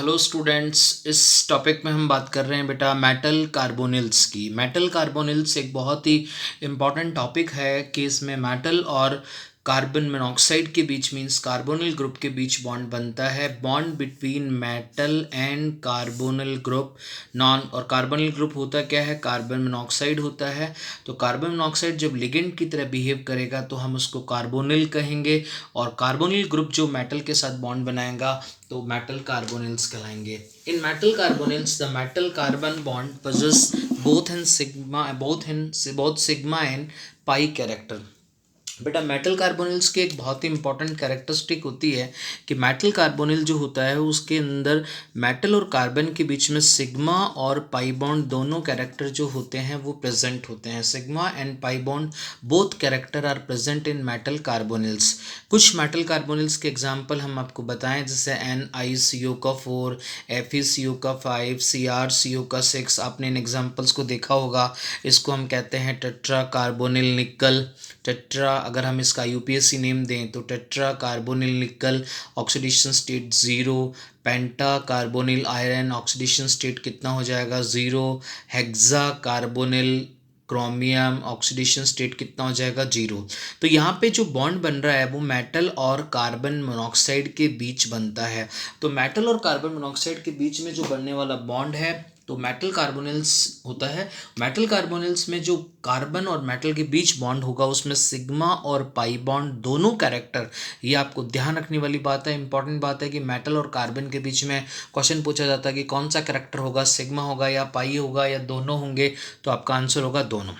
Hello students, इस topic में हम बात कर रहे हैं बेटा मेटल कार्बोनिल्स की। मेटल कार्बोनिल्स एक बहुत ही इम्पॉर्टेंट टॉपिक है कि इसमें मेटल और कार्बन मोनोऑक्साइड के बीच मींस कार्बोनिल ग्रुप के बीच बॉन्ड बनता है। Bond between metal and carbonyl group non और कार्बोनिल ग्रुप होता क्या है, कार्बन मोनोऑक्साइड होता है। तो कार्बन मोनोऑक्साइड जब लिगेंड की तरह बिहेव करेगा तो हम उसको कार्बोनिल कहेंगे, और कार्बोनिल ग्रुप जो मेटल के साथ बॉन्ड बनाएगा तो मेटल कार्बोनिल्स कहलाएंगे। इन metal carbonyls the metal carbon bond possess both sigma and pi character. बेटा मेटल कार्बोनिल्स की एक बहुत ही इंपॉर्टेंट कैरेक्टरिस्टिक होती है कि मेटल कार्बोनिल जो होता है उसके अंदर मेटल और कार्बन के बीच में सिग्मा और पाई बॉन्ड दोनों कैरेक्टर जो होते हैं वो प्रेजेंट होते हैं। Sigma and pi bond both character are present in metal carbonyls. कुछ मेटल कार्बोनिल्स के एग्जांपल हम आपको बताएं, जैसे NiCO का 4, FeCO का 5, CrCO का 6। आपने इन एग्जांपल्स को देखा होगा। इसको हम कहते हैं टेट्रा कार्बोनिल निकल। टेट्रा अगर हम इसका यूपीएससी नेम दें तो टेट्रा कार्बोनिल निकल ऑक्सीडेशन स्टेट 0। पेंटा कार्बोनिल आयरन ऑक्सीडेशन स्टेट कितना हो जाएगा 0। Hexa carbonyl chromium oxidation state कितना हो जाएगा 0। तो यहाँ पे जो बॉन्ड बन रहा है वो मेटल और कार्बन मोनोऑक्साइड के बीच बनता है। तो मेटल और कार्बन मोनोऑक्साइड के बीच में जो बनने वाला बॉन्ड है तो मेटल कार्बोनिल्स होता है। मेटल कार्बोनिल्स में जो कार्बन और मेटल के बीच बॉन्ड होगा उसमें सिग्मा और पाई बॉन्ड दोनों कैरेक्टर, ये आपको ध्यान रखने वाली बात है, इंपॉर्टेंट बात है कि मेटल और कार्बन के बीच में क्वेश्चन पूछा जाता है कि कौन सा कैरेक्टर होगा, सिग्मा होगा या पाई होगा या दोनों होंगे, तो आपका आंसर होगा दोनों।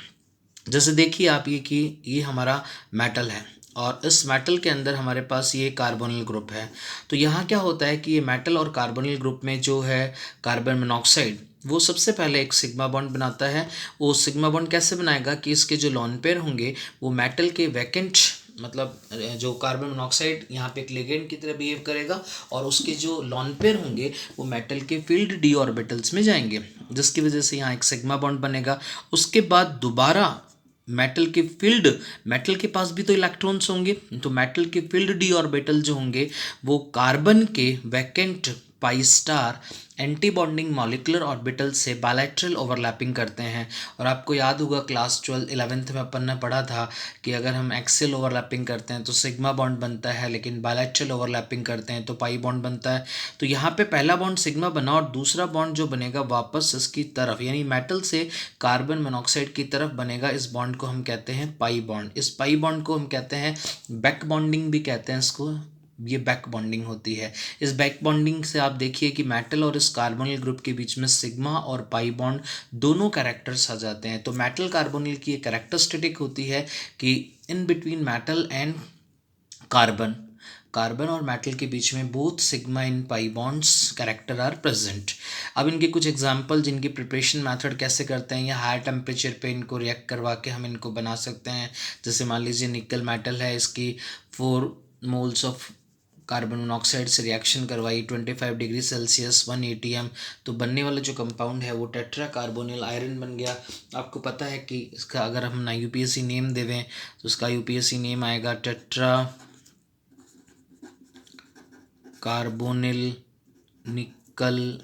जैसे देखिए आप ये कि ये हमारा मेटल है और इस मेटल के अंदर हमारे पास ये कार्बोनिल ग्रुप है। तो यहाँ क्या होता है कि ये मेटल और कार्बोनिल ग्रुप में जो है कार्बन मोनोऑक्साइड वो सबसे पहले एक सिग्मा बॉन्ड बनाता है। वो सिग्मा बॉन्ड कैसे बनाएगा कि इसके जो लोन पेयर होंगे वो मेटल के वैकेंट मतलब जो कार्बन मोनोऑक्साइड यहाँ पे एक लिगेंड की तरह बिहेव करेगा और उसके जो लोन पेयर होंगे वो मेटल के फील्ड डी ऑर्बिटल्स में जाएंगे, जिसकी वजह से यहाँ एक सिग्मा बॉन्ड बनेगा। उसके बाद दोबारा मेटल के पास भी तो इलेक्ट्रॉन्स होंगे, तो मेटल के फील्ड डी ऑर्बिटल जो होंगे वो कार्बन के vacant pi star anti bonding molecular orbital से बायलैटरल ओवरलैपिंग करते हैं। और आपको याद होगा क्लास 11th में अपन ने पढ़ा था कि अगर हम एक्सियल ओवरलैपिंग करते हैं तो सिग्मा बॉन्ड बनता है, लेकिन बायलैटरल ओवरलैपिंग करते हैं तो पाई बॉन्ड बनता है। तो यहाँ पे पहला बॉन्ड सिग्मा बना और दूसरा बॉन्ड जो बनेगा वापस इसकी तरफ यानी मेटल से कार्बन मोनोऑक्साइड की तरफ बनेगा। इस बॉन्ड को हम कहते हैं पाई बॉन्ड। इस पाई बॉन्ड को हम कहते हैं बैक बॉन्डिंग भी कहते हैं इसको, ये बैक बॉन्डिंग होती है। इस बैक बॉन्डिंग से आप देखिए कि मेटल और इस कार्बोनिल ग्रुप के बीच में सिग्मा और पाई बॉन्ड दोनों कैरेक्टर्स आ जाते हैं। तो मेटल कार्बोनिल की एक कैरेक्टरिस्टिक होती है कि in between metal and carbon carbon और मेटल के बीच में both sigma in pi bonds character are present. अब इनके कुछ एग्जांपल जिनकी प्रिपरेशन मेथड कैसे करते हैं या हाई टेम्परेचर पे इनको रिएक्ट करवा के हम इनको बना सकते हैं। जैसे मान लीजिए निकल मेटल है, इसकी 4 मोल्स ऑफ कार्बन मोनोऑक्साइड से रिएक्शन करवाई 25 डिग्री सेल्सियस 1 atm, तो बनने वाला जो कंपाउंड है वो टेट्रा कार्बोनिल आयरन बन गया। आपको पता है कि इसका अगर हम ना यूपीएससी नेम देवें तो उसका यूपीएससी नेम आएगा टेट्रा कार्बोनिल निकल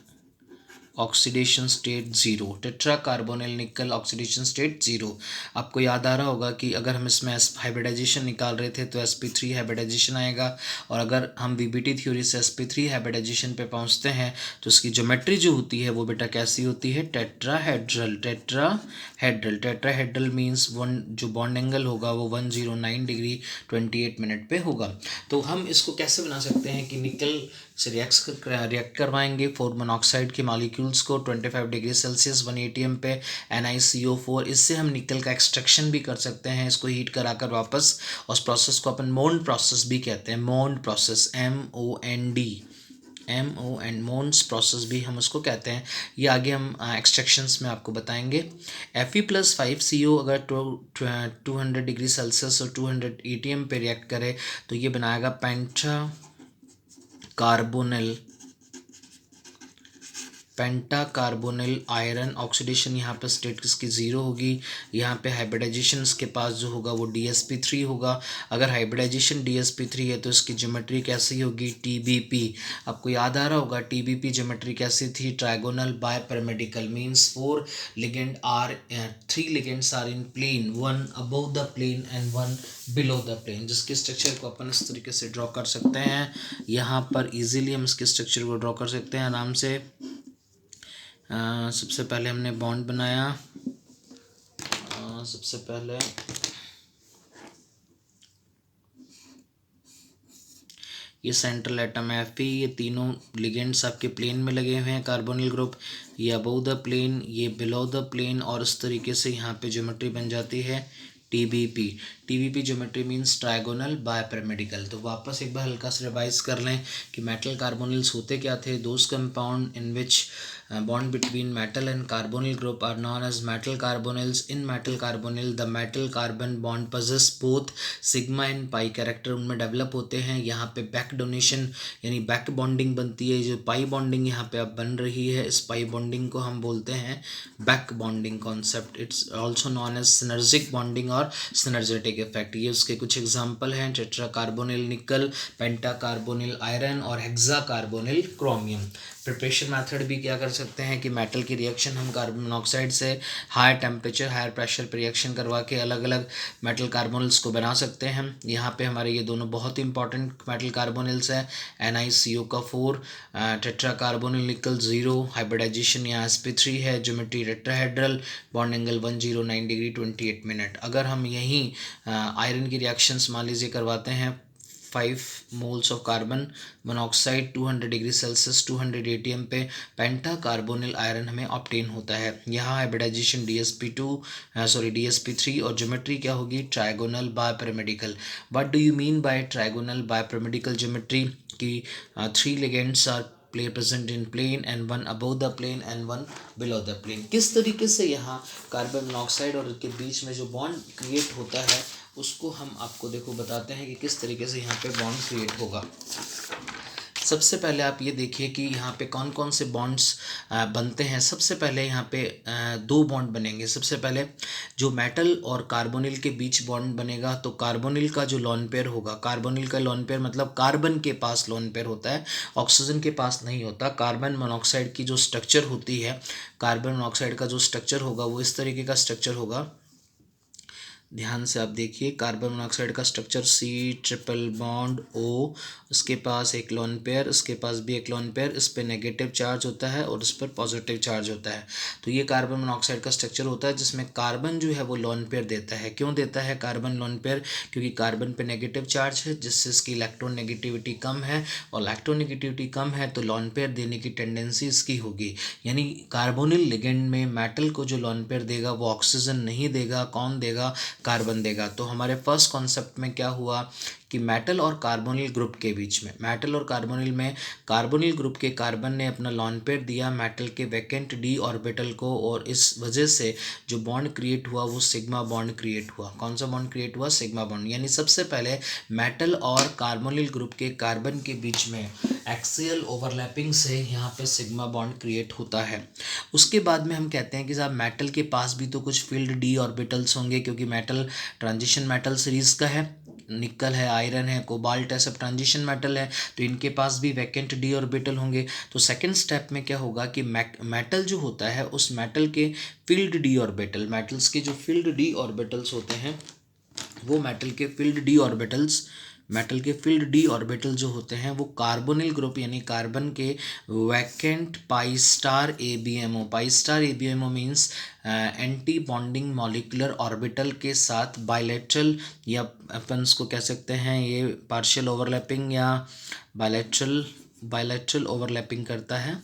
ऑक्सीडेशन स्टेट 0। टेट्रा कार्बोनिल निकल ऑक्सीडेशन स्टेट 0। आपको याद आ रहा होगा कि अगर हम इसमें हाइब्रिडाइजेशन निकाल रहे थे तो sp3 हाइब्रिडाइजेशन आएगा, और अगर हम वीबीटी थ्योरी से sp3 हाइब्रिडाइजेशन पे पहुंचते हैं तो इसकी ज्योमेट्री जो होती है वो बेटा कैसी होती है, टेट्राहेड्रल। टेट्राहेड्रल मीन्स वन जो बॉन्ड एंगल होगा वो 109 डिग्री 28 मिनट पे होगा। तो हम इसको कैसे बना सकते हैं कि निकल से रिएक्ट करवाएंगे 4 मोनोऑक्साइड के मॉलिक्यूल्स को 25 डिग्री सेल्सियस 1 atm पे NiCO4, इससे हम निकल का एक्सट्रैक्शन भी कर सकते हैं इसको हीट कराकर वापस। उस प्रोसेस को अपन मोन्ड प्रोसेस भी कहते हैं, मोन्ड प्रोसेस मोन्स प्रोसेस भी हम उसको कहते हैं। ये आगे हम एक्सट्रैक्शंस में आपको बताएंगे। Fe+5CO अगर 200 डिग्री सेल्सियस और 200 atm पे रिएक्ट करे तो ये बनाएगा पेंटा कार्बोनिल पेंटा कार्बोनिल आयरन, ऑक्सीडेशन यहाँ पर स्टेट किसकी जीरो होगी, यहाँ पे हाइब्रिडाइजेशन इसके पास जो होगा वो DsP3 होगा। अगर हाइब्रिडाइजेशन DsP3 है तो इसकी ज्योमेट्री कैसी होगी, TbP। आपको याद आ रहा होगा TbP ज्योमेट्री कैसी थी, trigonal bipyramidal, means 3 ligands are in plane, 1 above the plane and 1 below the plane, जिसके स्ट्रक्चर को अपन इस तरीके से ड्रॉ कर सकते हैं। यहाँ पर इजीली हम इसके स्ट्रक्चर को ड्रॉ कर सकते हैं आराम से। सबसे पहले हमने बॉन्ड बनाया, सबसे पहले ये सेंट्रल एटम है Fe, ये तीनों लिगेंड्स आपके प्लेन में लगे हुए हैं कार्बोनिल ग्रुप, ये अबव द प्लेन, ये बिलो द प्लेन, और इस तरीके से यहाँ पे ज्योमेट्री बन जाती है TbP। TbP geometry means trigonal bipyramidal. तो वापस एक बार हल्का से रिवाइज कर लें कि मेटल कार्बोनिल्स होते क्या थे, those compound in which bond between metal and carbonyl group are known as metal carbonyls. In metal carbonyl the metal carbon bond possess both sigma and pi character, उनमें develop होते हैं। यहाँ पे back donation यानी back bonding बनती है, जो pi bonding यहाँ पे अब बन रही है, इस पाई बॉन्डिंग को हम बोलते हैं back bonding concept. It's also known as synergic bonding और सिनर्जेटिक इफेक्ट। ये उसके कुछ एग्जाम्पल हैं, tetra carbonyl nickel, penta carbonyl iron और hexa carbonyl chromium. Preparation method भी क्या कर सकते हैं कि मेटल की रिएक्शन हम कार्बन मोनोऑक्साइड से हायर टेम्परेचर हायर प्रेशर पर रिएक्शन करवा के अलग अलग मेटल कार्बोनिल्स को बना सकते हैं। यहाँ पे हमारे ये दोनों बहुत इंपॉर्टेंट मेटल कार्बोनिल्स हैं, NiCO4, टेट्रा कार्बोनिल निकल 0, हाइब्रिडाइजेशन यहाँ sp3 है, geometry tetrahedral, bond angle 109 degree 28 minute. अगर हम यहीं आयरन की रिएक्शंस मान लीजिए करवाते हैं, 5 moles of carbon monoxide 200 degree Celsius 200 ATM पे पेंटा कार्बोनिल आयरन हमें ऑब्टेन होता है। यहाँ हाइब्रिडाइजेशन DsP3 और ज्योमेट्री क्या होगी, trigonal bipyramidal. What do you mean by trigonal bipyramidal geometry, कि 3 ligands are present in plane and 1 above the plane and 1 below the plane. किस तरीके से यहाँ कार्बन मोनोऑक्साइड और के बीच में जो बॉन्ड क्रिएट होता है उसको हम आपको देखो बताते हैं कि किस तरीके से यहाँ पे बॉन्ड क्रिएट होगा। सबसे पहले आप ये देखिए कि यहाँ पे कौन कौन से बॉन्ड्स बनते हैं। सबसे पहले यहाँ पे 2 बॉन्ड बनेंगे। सबसे पहले जो मेटल और कार्बोनिल के बीच बॉन्ड बनेगा, तो कार्बोनिल का जो लोन पेयर होगा, कार्बोनिल का लोन पेयर मतलब कार्बन के पास लोन पेयर होता है, ऑक्सीजन के पास नहीं होता। कार्बन मोनोऑक्साइड की जो स्ट्रक्चर होती है, कार्बन मोनोऑक्साइड का जो स्ट्रक्चर होगा वो इस तरीके का स्ट्रक्चर होगा। ध्यान से आप देखिए, कार्बन मोनोऑक्साइड का स्ट्रक्चर C∼ उसके पास एक लोन पेयर, उसके पास भी एक लोन पेयर, इस पे नेगेटिव चार्ज होता है और इस पर पॉजिटिव चार्ज होता है। तो ये कार्बन मोनोऑक्साइड का स्ट्रक्चर होता है जिसमें कार्बन जो है वो लोन पेयर देता है। क्यों देता है कार्बन लोन पेयर, क्योंकि कार्बन पे नेगेटिव चार्ज है जिससे इसकी इलेक्ट्रॉन नेगेटिविटी कम है, और इलेक्ट्रॉन नेगेटिविटी कम है तो लोन पेयर देने की टेंडेंसी इसकी होगी। यानी कार्बोनिल लिगेंड में मेटल को जो लोन पेयर देगा वो ऑक्सीजन नहीं देगा, कौन देगा, कार्बन देगा। तो हमारे फर्स्ट कॉन्सेप्ट में क्या हुआ कि मेटल और कार्बोनिल ग्रुप के बीच में, मेटल और कार्बोनिल में कार्बोनिल ग्रुप के कार्बन ने अपना लोन पेयर दिया मेटल के वैकेंट d ऑर्बिटल को, और इस वजह से जो बॉन्ड क्रिएट हुआ वो सिग्मा बॉन्ड क्रिएट हुआ। कौन सा बॉन्ड क्रिएट हुआ, सिग्मा बॉन्ड। यानी सबसे पहले मेटल और कार्बोनिल ग्रुप के कार्बन के बीच में एक्सियल ओवरलैपिंग से यहाँ पे सिग्मा बॉन्ड क्रिएट होता है। उसके बाद में हम कहते हैं कि साहब मेटल के पास भी तो कुछ फील्ड d ऑर्बिटल्स होंगे, क्योंकि मेटल ट्रांजिशन मेटल सीरीज का है, निकल है, आयरन है, कोबाल्ट है, सब ट्रांजिशन मेटल है, तो इनके पास भी वैकेंट d ऑर्बिटल होंगे। तो सेकंड स्टेप में क्या होगा कि मेटल जो होता है उस मेटल के फील्ड d ऑर्बिटल, मेटल्स के जो फील्ड d ऑर्बिटल्स होते हैं वो मेटल के फील्ड डी ऑर्बिटल जो होते हैं वो कार्बोनिल ग्रुप यानी कार्बन के vacant pi star ABMO means anti bonding molecular orbital के साथ बायलैटरल, या अपन इसको कह सकते हैं ये पार्शियल ओवरलैपिंग या बायलैटरल ओवरलैपिंग करता है।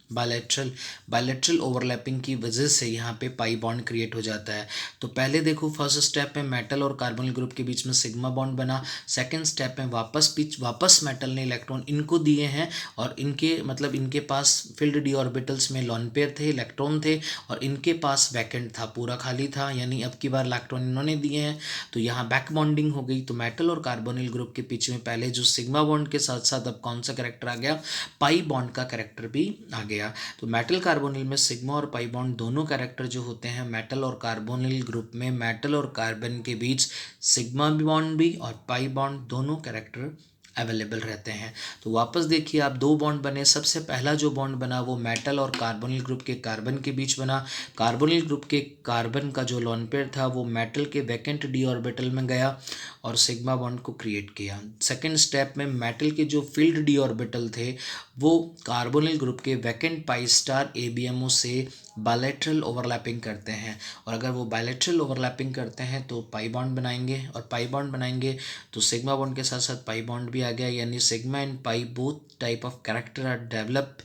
बायलैटरल ओवरलैपिंग की वजह से यहाँ पे पाई बॉन्ड क्रिएट हो जाता है। तो पहले देखो फर्स्ट स्टेप में मेटल और कार्बोनिल ग्रुप के बीच में सिग्मा बॉन्ड बना। सेकंड स्टेप में वापस मेटल ने इलेक्ट्रॉन इनको दिए हैं और इनके मतलब इनके पास फिल्ड डी ऑर्बिटल्स में लॉन पेयर थे, इलेक्ट्रॉन थे और इनके पास वैकेंट था, पूरा खाली था, यानी अब की बार इलेक्ट्रॉन इन्होंने दिए हैं। तो यहाँ बैक बॉन्डिंग हो गई। तो मेटल और कार्बोनिल ग्रुप के बीच में पहले जो सिग्मा बॉन्ड के साथ साथ अब कौन सा कैरेक्टर आ गया, पाई बॉन्ड का कैरेक्टर भी आ गया। तो मेटल कार्बोनिल में सिग्मा और पाई बॉन्ड दोनों कैरेक्टर जो होते हैं मेटल और कार्बोनिल ग्रुप में, मेटल और कार्बन के बीच सिग्मा बॉन्ड भी और पाई बॉन्ड दोनों कैरेक्टर अवेलेबल रहते हैं। तो वापस देखिए आप, दो बॉन्ड बने। सबसे पहला जो बॉन्ड बना वो मेटल और कार्बोनिल ग्रुप के कार्बन के बीच बना। कार्बोनिल ग्रुप के कार्बन का जो लोन पेयर था वो मेटल के वैकेंट डी ऑर्बिटल में गया और सिग्मा बॉन्ड को क्रिएट किया। सेकेंड स्टेप में मेटल के जो फील्ड डी ऑर्बिटल थे वो कार्बोनिल ग्रुप के वैकेंट पाई स्टार एबीएमओ से बायलैटरल ओवरलैपिंग करते हैं और अगर वो बायलैटरल ओवरलैपिंग करते हैं तो पाई बॉन्ड बनाएंगे और पाई बॉन्ड बनाएंगे तो सिग्मा बॉन्ड के साथ साथ पाई बॉन्ड भी आ गया, यानी sigma and pi both type of character are develop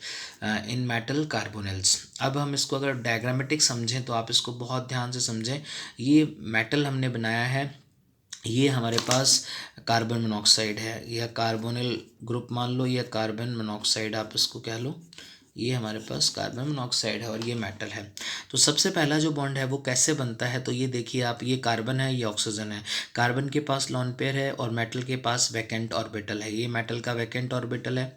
in metal carbonyls. अब हम इसको अगर डायग्रामेटिक समझें तो आप इसको बहुत ध्यान से समझें। ये मेटल हमने बनाया है, ये हमारे पास कार्बन मोनोऑक्साइड है, यह कार्बोनिल ग्रुप मान लो, यह कार्बन मोनोऑक्साइड आप इसको कह लो, ये हमारे पास कार्बन मोनोऑक्साइड है और ये मेटल है। तो सबसे पहला जो बॉन्ड है वो कैसे बनता है, तो ये देखिए आप, ये कार्बन है, ये ऑक्सीजन है, कार्बन के पास लॉन पेयर है और मेटल के पास वैकेंट ऑर्बिटल है। ये मेटल का वैकेंट ऑर्बिटल है,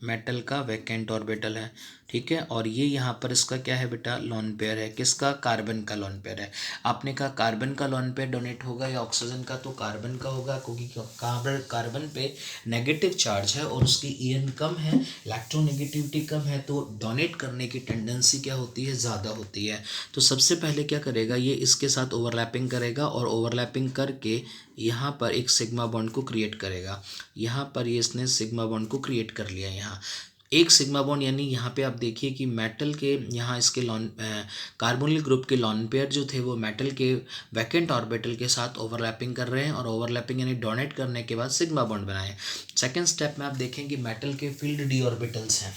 मेटल का वैकेंट ऑर्बिटल है, ठीक है। और ये यहाँ पर इसका क्या है बेटा, लॉन पेयर है, किसका, कार्बन का लॉन पेयर है। आपने कहा कार्बन का लॉन पेयर डोनेट होगा या ऑक्सीजन का, तो कार्बन का होगा क्योंकि कार्बन पे नेगेटिव चार्ज है और उसकी ईएन कम है, इलेक्ट्रोनेगेटिविटी कम है, तो डोनेट करने की टेंडेंसी क्या होती है, ज़्यादा होती है। तो सबसे पहले क्या करेगा, ये इसके साथ ओवरलैपिंग करेगा और ओवरलैपिंग करके यहाँ पर एक सिग्मा बॉन्ड को क्रिएट करेगा। यहाँ पर ये इसने सिग्मा बॉन्ड को क्रिएट कर लिया, यहाँ एक सिग्मा बॉन्ड, यानी यहाँ पे आप देखिए कि मेटल के यहाँ इसके कार्बोनिल ग्रुप के लॉन पेयर जो थे वो मेटल के वैकेंट ऑर्बिटल के साथ ओवरलैपिंग कर रहे हैं और ओवरलैपिंग यानी डोनेट करने के बाद सिग्मा बॉन्ड बनाए। सेकेंड स्टेप में आप देखें कि मेटल के फील्ड डी ऑर्बिटल्स हैं,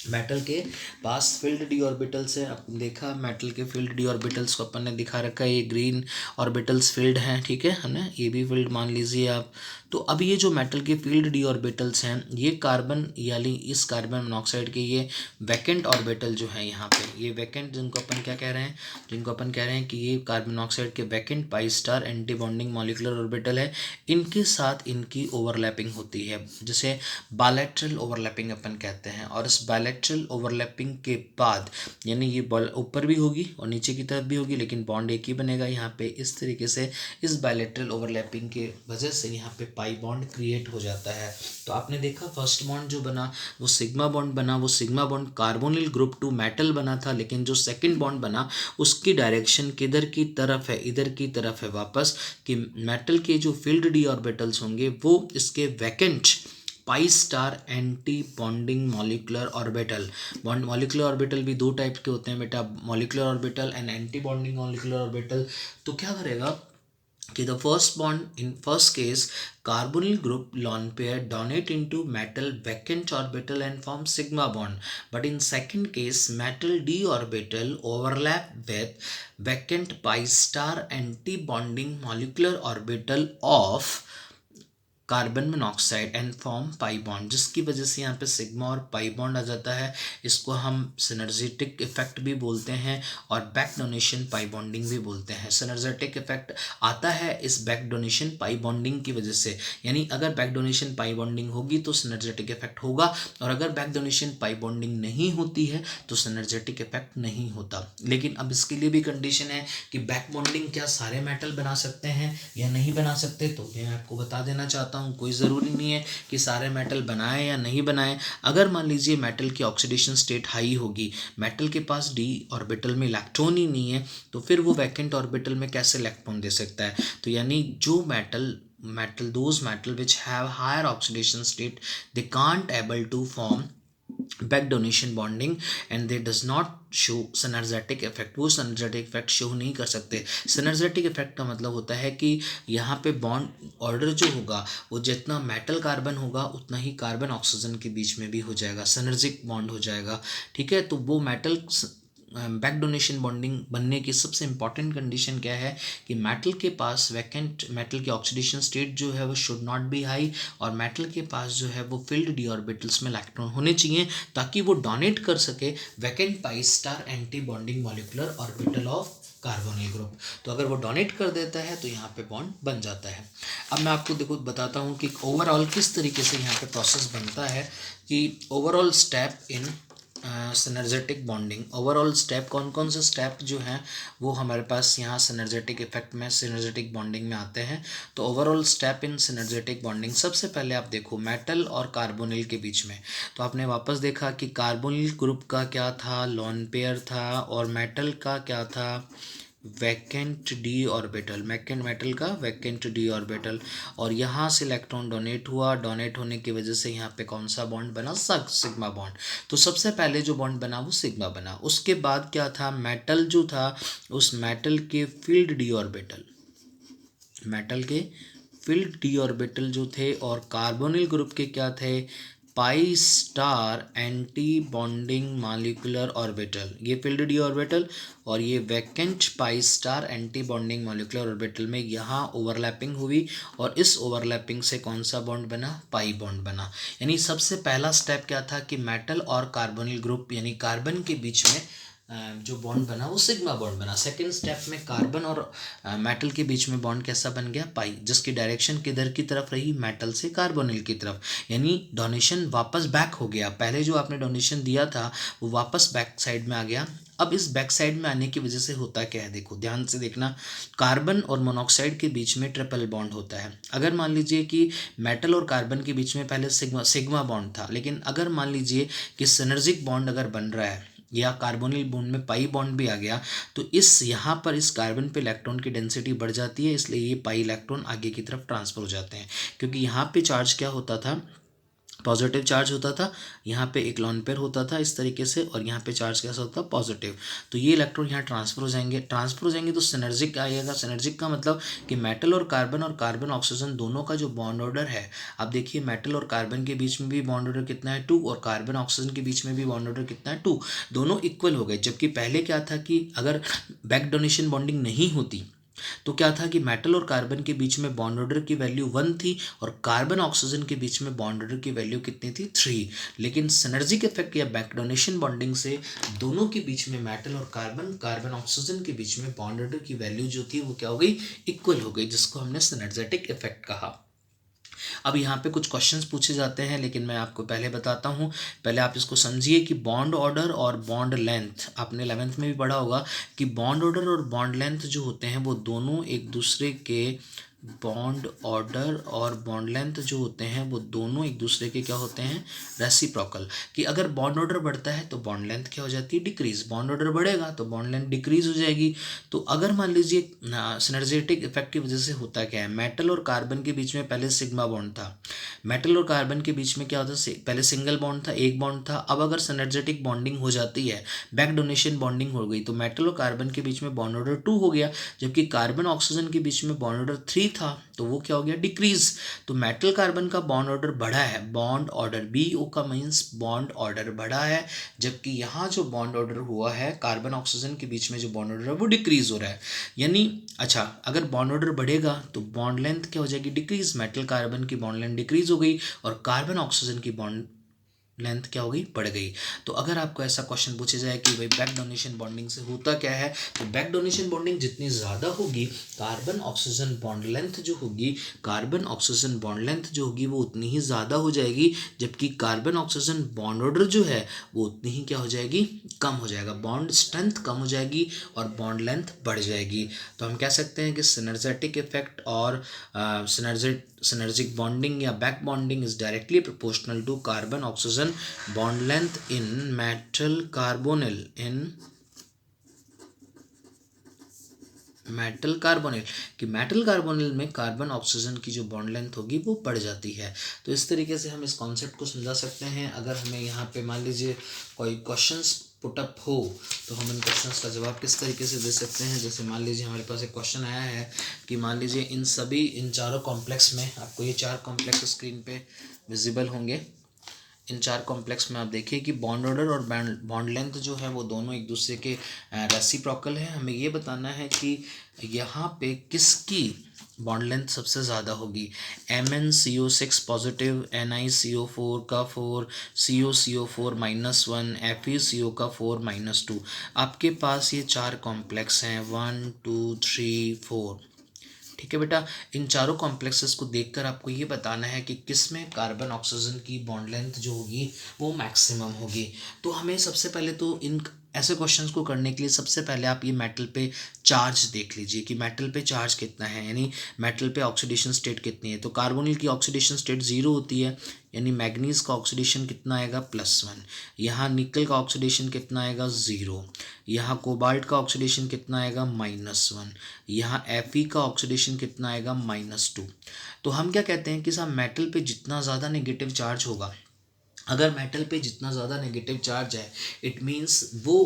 मेटल के पास फील्ड डी ऑर्बिटल्स है। अपन देखा मेटल के फील्ड डी ऑर्बिटल्स को अपन ने दिखा रखा है, ये ग्रीन ऑर्बिटल्स फील्ड हैं, ठीक है ना, ये भी फील्ड मान लीजिए आप। तो अब ये जो मेटल के फील्ड डी ऑर्बिटल्स हैं ये कार्बन यानी इस कार्बन मोनोऑक्साइड के ये वैकेंट ऑर्बिटल जो है यहाँ पे, ये वैकेंट जिनको अपन क्या कह रहे हैं, जिनको अपन कह रहे हैं कि ये कार्बन मोनोऑक्साइड के vacant pi star anti bonding molecular orbital है, इनके साथ इनकी ओवरलैपिंग होती है जिसे बायलैटरल ओवरलैपिंग अपन कहते हैं। और इस बायलैटरल ओवरलैपिंग के बाद यानी ये ऊपर भी होगी और नीचे की तरफ भी होगी लेकिन बॉन्ड एक ही बनेगा यहाँ पे। इस तरीके से इस बायलैटरल ओवरलैपिंग के वजह से यहाँ पे पाई बॉन्ड क्रिएट हो जाता है। तो आपने देखा फर्स्ट बॉन्ड जो बना वो सिग्मा बॉन्ड बना, वो sigma bond carbonyl group to metal बना था, लेकिन जो सेकंड बॉन्ड बना उसकी डायरेक्शन किधर की तरफ है, इधर की तरफ है वापस, कि मेटल के जो फील्ड डी ऑर्बिटल्स होंगे वो इसके vacant pi star anti bonding molecular orbital, bond molecular orbital भी दो टाइप के होते हैं बेटा, molecular orbital and anti bonding molecular orbital. तो क्या करेगा कि the first bond in first case carbonyl group lone pair donate into metal vacant orbital and form sigma bond, but in second case metal d orbital overlap with vacant pi star anti bonding molecular orbital of carbon monoxide and form pi bond, जिसकी वजह से यहाँ पे sigma और pi bond आ जाता है। इसको हम सिनर्जेटिक इफेक्ट भी बोलते हैं और बैक डोनेशन पाई बॉन्डिंग भी बोलते हैं। सिनर्जेटिक इफेक्ट आता है इस बैक डोनेशन पाई बॉन्डिंग की वजह से, यानी अगर बैक डोनेशन पाई बॉन्डिंग होगी तो सिनर्जेटिक इफेक्ट होगा और अगर बैक डोनेशन पाई बॉन्डिंग नहीं होती है तो सिनर्जेटिक इफेक्ट नहीं होता। लेकिन अब इसके लिए भी कंडीशन है कि बैक बॉन्डिंग क्या सारे मेटल बना सकते हैं या नहीं बना सकते, तो मैं आपको बता देना चाहता हूँ कोई ज़रूरी नहीं है कि सारे मेटल बनाए या नहीं बनाए। अगर मान लीजिए मेटल की ऑक्सीडेशन स्टेट हाई होगी, मेटल के पास डी ऑर्बिटल में इलेक्ट्रॉन ही नहीं है, तो फिर वो वैकेंट ऑर्बिटल में कैसे इलेक्ट्रॉन दे सकता है। तो यानी जो those metal which have higher oxidation state they can't able to form back donation bonding and they does not show synergetic effect, वो सिनर्जेटिक इफेक्ट शो नहीं कर सकते। सिनर्जेटिक इफेक्ट का मतलब होता है कि यहाँ पे बॉन्ड ऑर्डर जो होगा वो जितना मेटल कार्बन होगा उतना ही कार्बन ऑक्सीजन के बीच में भी हो जाएगा, सिनर्जिक बॉन्ड हो जाएगा। ठीक है, तो वो मेटल बैक डोनेशन बॉन्डिंग बनने की सबसे इंपॉर्टेंट कंडीशन क्या है कि मेटल के पास वैकेंट मेटल की ऑक्सीडेशन स्टेट जो है वो शुड नॉट बी हाई, और मेटल के पास जो है वो फिल्ड डी ऑर्बिटल्स में इलेक्ट्रॉन होने चाहिए ताकि वो डोनेट कर सके vacant pi star anti bonding molecular orbital of carbonyl group. तो अगर वो डोनेट कर देता है तो यहाँ पे बॉन्ड बन जाता है। अब मैं आपको देखो बताता हूँ कि ओवरऑल किस तरीके से यहाँ पे प्रोसेस बनता है, कि overall step in synergetic bonding. Overall step कौन कौन से स्टेप जो हैं वो हमारे पास यहाँ सिनर्जेटिक इफेक्ट में सिनर्जेटिक बॉन्डिंग में आते हैं। तो overall step in synergetic bonding, सबसे पहले आप देखो मेटल और कार्बोनिल के बीच में, तो आपने वापस देखा कि कार्बोनिल ग्रुप का क्या था, लॉन पेयर था, और मेटल का क्या था, vacant D orbital, vacant metal का वैकेंट डी ऑर्बिटल। और यहाँ से इलेक्ट्रॉन डोनेट हुआ, डोनेट होने की वजह से यहाँ पे कौन सा बॉन्ड बना, सिग्मा बॉन्ड। तो सबसे पहले जो बॉन्ड बना वो सिग्मा बना। उसके बाद क्या था, मेटल जो था उस मेटल के फील्ड डी ऑर्बिटल, मेटल के फील्ड डी ऑर्बिटल जो थे, और कार्बोनिल ग्रुप के क्या थे, pi star anti bonding molecular orbital, ये फील्ड डी ऑर्बिटल, और ये vacant pi star anti bonding molecular orbital में यहाँ ओवरलैपिंग हुई, और इस ओवरलैपिंग से कौन सा बॉन्ड बना, पाई बॉन्ड बना। यानी सबसे पहला स्टेप क्या था कि मेटल और कार्बोनिल ग्रुप यानी कार्बन के बीच में जो बॉन्ड बना वो सिग्मा बॉन्ड बना। सेकेंड स्टेप में कार्बन और मेटल के बीच में बॉन्ड कैसा बन गया, पाई, जिसकी डायरेक्शन किधर की तरफ रही, मेटल से कार्बोनिल की तरफ, यानी डोनेशन वापस बैक हो गया। पहले जो आपने डोनेशन दिया था वो वापस बैक साइड में आ गया। अब इस बैक साइड में आने की वजह से होता क्या है, देखो ध्यान से देखना, कार्बन और मोनोऑक्साइड के बीच में ट्रिपल बॉन्ड होता है। अगर मान लीजिए कि मेटल और कार्बन के बीच में पहले सिग्मा सिग्मा बॉन्ड था, लेकिन अगर मान लीजिए कि सिनर्जिक बॉन्ड अगर बन रहा है या कार्बोनिल बॉन्ड में पाई बॉन्ड भी आ गया, तो इस यहाँ पर इस कार्बन पे इलेक्ट्रॉन की डेंसिटी बढ़ जाती है, इसलिए ये पाई इलेक्ट्रॉन आगे की तरफ ट्रांसफर हो जाते हैं। क्योंकि यहाँ पे चार्ज क्या होता था, पॉजिटिव चार्ज होता था, यहाँ पे एक लॉन पेयर होता था इस तरीके से, और यहाँ पे चार्ज कैसा होता है, पॉजिटिव। तो ये इलेक्ट्रॉन यहाँ ट्रांसफर हो जाएंगे, तो सिनर्जिक आएगा। सिनर्जिक का मतलब कि मेटल और कार्बन ऑक्सीजन दोनों का जो बॉन्ड ऑर्डर है, आप देखिए मेटल और कार्बन के बीच में भी बॉन्ड ऑर्डर कितना है, 2, और कार्बन ऑक्सीजन के बीच में भी बॉन्ड ऑर्डर कितना है, 2, दोनों इक्वल हो गए। जबकि पहले क्या था कि अगर बैक डोनेशन बॉन्डिंग नहीं होती तो क्या था कि मेटल और कार्बन के बीच में बॉन्ड ऑर्डर की वैल्यू 1 थी, और कार्बन ऑक्सीजन के बीच में बॉन्ड ऑर्डर की वैल्यू कितनी थी, 3। लेकिन सिनर्जिक इफेक्ट या बैक डोनेशन बॉन्डिंग से दोनों के बीच में मेटल और कार्बन ऑक्सीजन के बीच में बॉन्ड ऑर्डर की वैल्यू जो थी वो क्या हो गई, इक्वल हो गई, जिसको हमने सिनर्जेटिक इफेक्ट कहा। अब यहाँ पे कुछ क्वेश्चंस पूछे जाते हैं, लेकिन मैं आपको पहले बताता हूँ। पहले आप इसको समझिए कि बॉन्ड ऑर्डर और बॉन्ड लेंथ, आपने 11th में भी पढ़ा होगा कि बॉन्ड ऑर्डर और बॉन्ड लेंथ जो होते हैं वो दोनों एक दूसरे के, बॉन्ड ऑर्डर और बॉन्ड लेंथ जो होते हैं वो दोनों एक दूसरे के क्या होते हैं, रेसिप्रोकल। कि अगर बॉन्ड ऑर्डर बढ़ता है तो बॉन्ड लेंथ क्या हो जाती है, डिक्रीज, बॉन्ड ऑर्डर बढ़ेगा तो बॉन्ड लेंथ डिक्रीज हो जाएगी। तो अगर मान लीजिए सिनर्जेटिक इफेक्ट की वजह से होता क्या है, मेटल और कार्बन के बीच में पहले सिग्मा बॉन्ड था, मेटल और कार्बन के बीच में क्या होता है, पहले सिंगल बॉन्ड था, एक बॉन्ड था। अब अगर सिनर्जेटिक बॉन्डिंग हो जाती है, बैक डोनेशन बॉन्डिंग हो गई, तो मेटल और कार्बन के बीच में बॉन्ड ऑर्डर 2 हो गया, जबकि कार्बन ऑक्सीजन के बीच में बॉन्ड ऑर्डर 3 था, तो वो क्या हो गया, डिक्रीज। तो मेटल कार्बन का बॉन्ड ऑर्डर बढ़ा है, बॉन्ड ऑर्डर BO का मीन्स बॉन्ड ऑर्डर बढ़ा है, जबकि यहाँ जो बॉन्ड ऑर्डर हुआ है कार्बन ऑक्सीजन के बीच में जो बॉन्ड ऑर्डर है वो डिक्रीज हो रहा है। यानी अच्छा, अगर बॉन्ड ऑर्डर बढ़ेगा तो बॉन्ड लेंथ क्या हो जाएगी, डिक्रीज, मेटल कार्बन की बॉन्ड लेंथ डिक्रीज हो गई, और कार्बन ऑक्सीजन की बॉन्ड लेंथ क्या हो गई, बढ़ गई। तो अगर आपको ऐसा क्वेश्चन पूछा जाए कि भाई बैक डोनेशन बॉन्डिंग से होता क्या है, तो बैक डोनेशन बॉन्डिंग जितनी ज़्यादा होगी, कार्बन ऑक्सीजन बॉन्ड लेंथ जो होगी, कार्बन ऑक्सीजन बॉन्ड लेंथ जो होगी वो उतनी ही ज़्यादा हो जाएगी, जबकि कार्बन ऑक्सीजन बॉन्ड ऑर्डर जो है वो उतनी ही क्या हो जाएगी, कम हो जाएगा, बॉन्ड स्ट्रेंथ कम हो जाएगी और बॉन्ड लेंथ बढ़ जाएगी। तो हम कह सकते हैं कि सिनर्जेटिक इफेक्ट और synergic bonding या back bonding is directly proportional to carbon oxygen bond length in metal carbonyl metal carbonyl, कि मेटल कार्बोनिल में कार्बन ऑक्सीजन की जो बॉन्ड लेंथ होगी वो बढ़ जाती है। तो इस तरीके से हम इस कॉन्सेप्ट को समझा सकते हैं। अगर हमें यहाँ पे मान लीजिए कोई क्वेश्चंस पुटअप हो तो हम इन क्वेश्चंस का जवाब किस तरीके से दे सकते हैं। जैसे मान लीजिए हमारे पास एक क्वेश्चन आया है कि मान लीजिए इन चारों कॉम्प्लेक्स में, आपको ये 4 कॉम्प्लेक्स स्क्रीन पे विजिबल होंगे। इन 4 कॉम्प्लेक्स में आप देखिए कि बॉन्ड ऑर्डर और बॉन्ड लेंथ जो है वो दोनों एक दूसरे के रेसिप्रोकल है। हमें ये बताना है कि यहाँ पे किसकी बॉन्ड लेंथ सबसे ज़्यादा होगी। MnCO6 पॉजिटिव, NiCO4 का 4, COCO4 -1, FeCO का 4 -2। आपके पास ये 4 कॉम्प्लेक्स हैं, 1 2 3 4। ठीक है बेटा, इन चारों कॉम्प्लेक्सेस को देखकर आपको ये बताना है कि किस में कार्बन ऑक्सीजन की बॉन्ड लेंथ जो होगी वो मैक्सिमम होगी। तो हमें सबसे पहले तो इन ऐसे क्वेश्चंस को करने के लिए सबसे पहले आप ये मेटल पे चार्ज देख लीजिए कि मेटल पे चार्ज कितना है, यानी मेटल पे ऑक्सीडेशन स्टेट कितनी है। तो कार्बोनिल की ऑक्सीडेशन स्टेट 0 होती है, यानी मैग्नीज का ऑक्सीडेशन कितना आएगा +1। यहाँ निकल का ऑक्सीडेशन कितना आएगा 0। यहाँ कोबाल्ट का ऑक्सीडेशन कितना आएगा -1। यहाँ Fe का ऑक्सीडेशन कितना आएगा -2। तो हम क्या कहते हैं कि साहब मेटल पे जितना ज़्यादा नेगेटिव चार्ज होगा, अगर मेटल पे जितना ज़्यादा नेगेटिव चार्ज है, इट मीन्स वो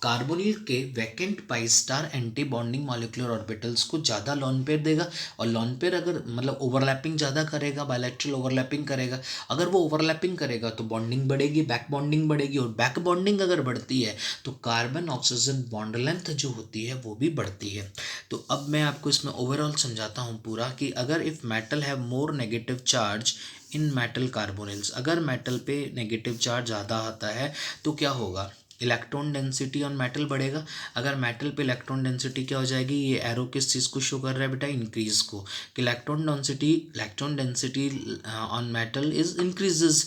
कार्बोनिल के vacant pi star anti bonding molecular orbitals को ज़्यादा लॉन पेयर देगा। और लॉन पेयर अगर मतलब ओवरलैपिंग ज़्यादा करेगा, बायलैटरल ओवरलैपिंग करेगा। अगर वो ओवरलैपिंग करेगा तो बॉन्डिंग बढ़ेगी, बैक बॉन्डिंग बढ़ेगी, और बैक बॉन्डिंग अगर बढ़ती है तो कार्बन ऑक्सीजन बॉन्ड लेंथ जो होती है वो भी बढ़ती है। तो अब मैं आपको इसमें ओवरऑल समझाता हूँ पूरा कि अगर if metal have more negative charge in metal carbonyls, अगर मेटल पे नेगेटिव चार्ज ज़्यादा आता है तो क्या होगा, इलेक्ट्रॉन डेंसिटी ऑन मेटल बढ़ेगा। अगर मेटल पे इलेक्ट्रॉन डेंसिटी क्या हो जाएगी, ये एरो किस चीज़ को शो कर रहा है बेटा, इंक्रीज को, कि electron density on metal is increases.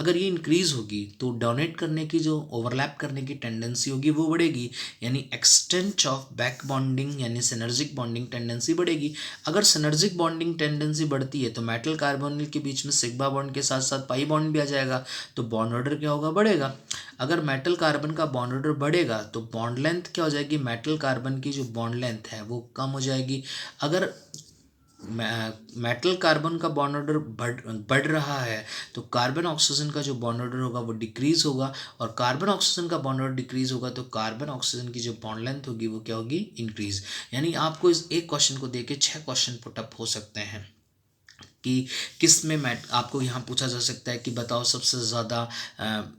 अगर ये इंक्रीज होगी तो डोनेट करने की जो ओवरलैप करने की टेंडेंसी होगी वो बढ़ेगी, यानी एक्सटेंट ऑफ बैक बॉन्डिंग यानी सिनर्जिक बॉन्डिंग टेंडेंसी बढ़ेगी। अगर सिनर्जिक बॉन्डिंग टेंडेंसी बढ़ती है तो मेटल कार्बोनिल के बीच में सिग्मा बॉन्ड के साथ साथ पाई बॉन्ड भी आ जाएगा, तो बॉन्ड ऑर्डर क्या होगा, बढ़ेगा। अगर मेटल कार्बन का बॉन्ड ऑर्डर बढ़ेगा तो बॉन्ड लेंथ क्या हो जाएगी, मेटल कार्बन की जो बॉन्ड लेंथ है वो कम हो जाएगी। अगर मेटल कार्बन का बॉन्ड ऑर्डर बढ़ रहा है तो कार्बन ऑक्सीजन का जो बॉन्ड ऑर्डर होगा वो डिक्रीज होगा, और कार्बन ऑक्सीजन का बॉन्ड ऑर्डर डिक्रीज होगा तो कार्बन ऑक्सीजन की जो बॉन्ड लेंथ होगी वो क्या होगी, इंक्रीज। यानी आपको इस एक क्वेश्चन को देके 6 क्वेश्चन पुटअप हो सकते हैं कि किस में आपको यहाँ पूछा जा सकता है कि बताओ सबसे ज़्यादा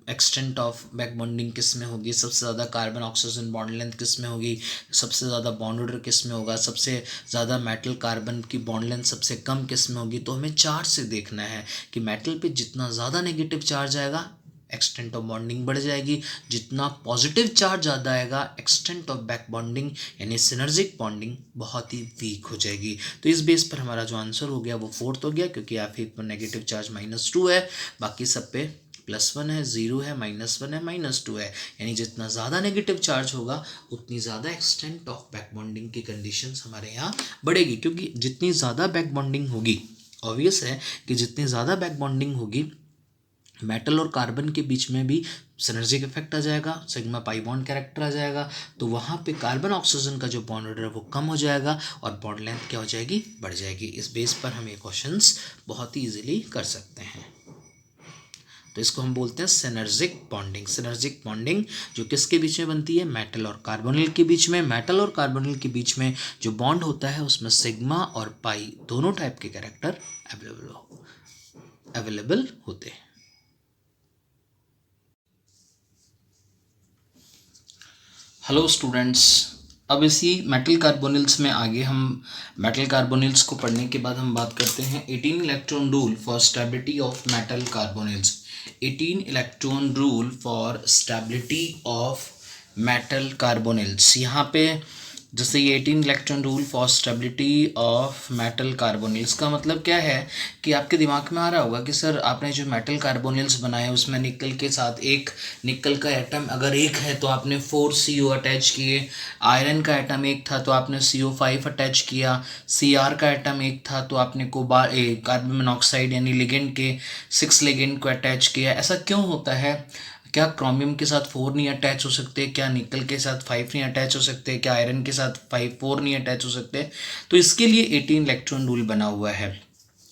एक्सटेंट ऑफ बैक बॉन्डिंग किस में होगी, सबसे ज़्यादा कार्बन ऑक्सीजन बॉन्ड लेंथ किस में होगी, सबसे ज़्यादा बॉन्ड ऑर्डर किस में होगा, सबसे ज़्यादा मेटल कार्बन की बॉन्ड लेंथ सबसे कम किस में होगी। तो हमें चार्ज से देखना है कि मेटल पे जितना ज़्यादा नेगेटिव चार्ज आएगा एक्सटेंट ऑफ बॉन्डिंग बढ़ जाएगी, जितना पॉजिटिव चार्ज ज़्यादा आएगा एक्सटेंट ऑफ बैक बॉन्डिंग यानी सिनर्जिक बॉन्डिंग बहुत ही वीक हो जाएगी। तो इस बेस पर हमारा जो आंसर हो गया वो 4th हो गया, क्योंकि Fe पर नेगेटिव चार्ज -2 है, बाकी सब पे +1 है, 0 है, -1 है, -2 है। यानी जितना ज़्यादा नेगेटिव चार्ज होगा उतनी ज़्यादा एक्सटेंट ऑफ बैक बॉन्डिंग की कंडीशंस हमारे यहाँ बढ़ेगी, क्योंकि जितनी ज़्यादा बैक बॉन्डिंग होगी, ऑब्वियस है कि जितनी ज़्यादा बैक बॉन्डिंग होगी मेटल और कार्बन के बीच में भी सिनर्जिक इफेक्ट आ जाएगा, सिग्मा पाई बॉन्ड कैरेक्टर आ जाएगा, तो वहाँ पे कार्बन ऑक्सीजन का जो बॉन्ड ऑर्डर है वो कम हो जाएगा और बॉन्ड लेंथ क्या हो जाएगी, बढ़ जाएगी। इस बेस पर हम ये क्वेश्चंस बहुत ही इजीली कर सकते हैं। तो इसको हम बोलते हैं सिनर्जिक बॉन्डिंग। सिनर्जिक बॉन्डिंग जो किसके बीच में बनती है, मेटल और कार्बोनिल के बीच में। मेटल और कार्बोनिल के बीच में जो बॉन्ड होता है उसमें सिग्मा और पाई दोनों टाइप के कैरेक्टर अवेलेबल होते हैं। हेलो स्टूडेंट्स, अब इसी मेटल कार्बोनिल्स में आगे हम मेटल कार्बोनिल्स को पढ़ने के बाद हम बात करते हैं 18 electron rule for stability of metal carbonyls. 18 electron rule for stability of metal carbonyls. यहाँ पे जैसे ये 18 electron rule for stability of metal carbonyls का मतलब क्या है कि आपके दिमाग में आ रहा होगा कि सर आपने जो मेटल कार्बोनिल्स बनाए उसमें निकल के साथ एक निकल का एटम अगर एक है तो आपने 4 CO अटैच किए, आयरन का एटम एक था तो आपने CO5 अटैच किया, Cr का एटम एक था तो आपने कार्बन मोनोऑक्साइड यानी लिगेंड के 6 लिगेंड को अटैच किया। ऐसा क्यों होता है, क्या क्रोमियम के साथ 4 नहीं अटैच हो सकते, क्या निकल के साथ 5 नहीं अटैच हो सकते, क्या आयरन के साथ 4 नहीं अटैच हो सकते। तो इसके लिए 18 इलेक्ट्रॉन रूल बना हुआ है।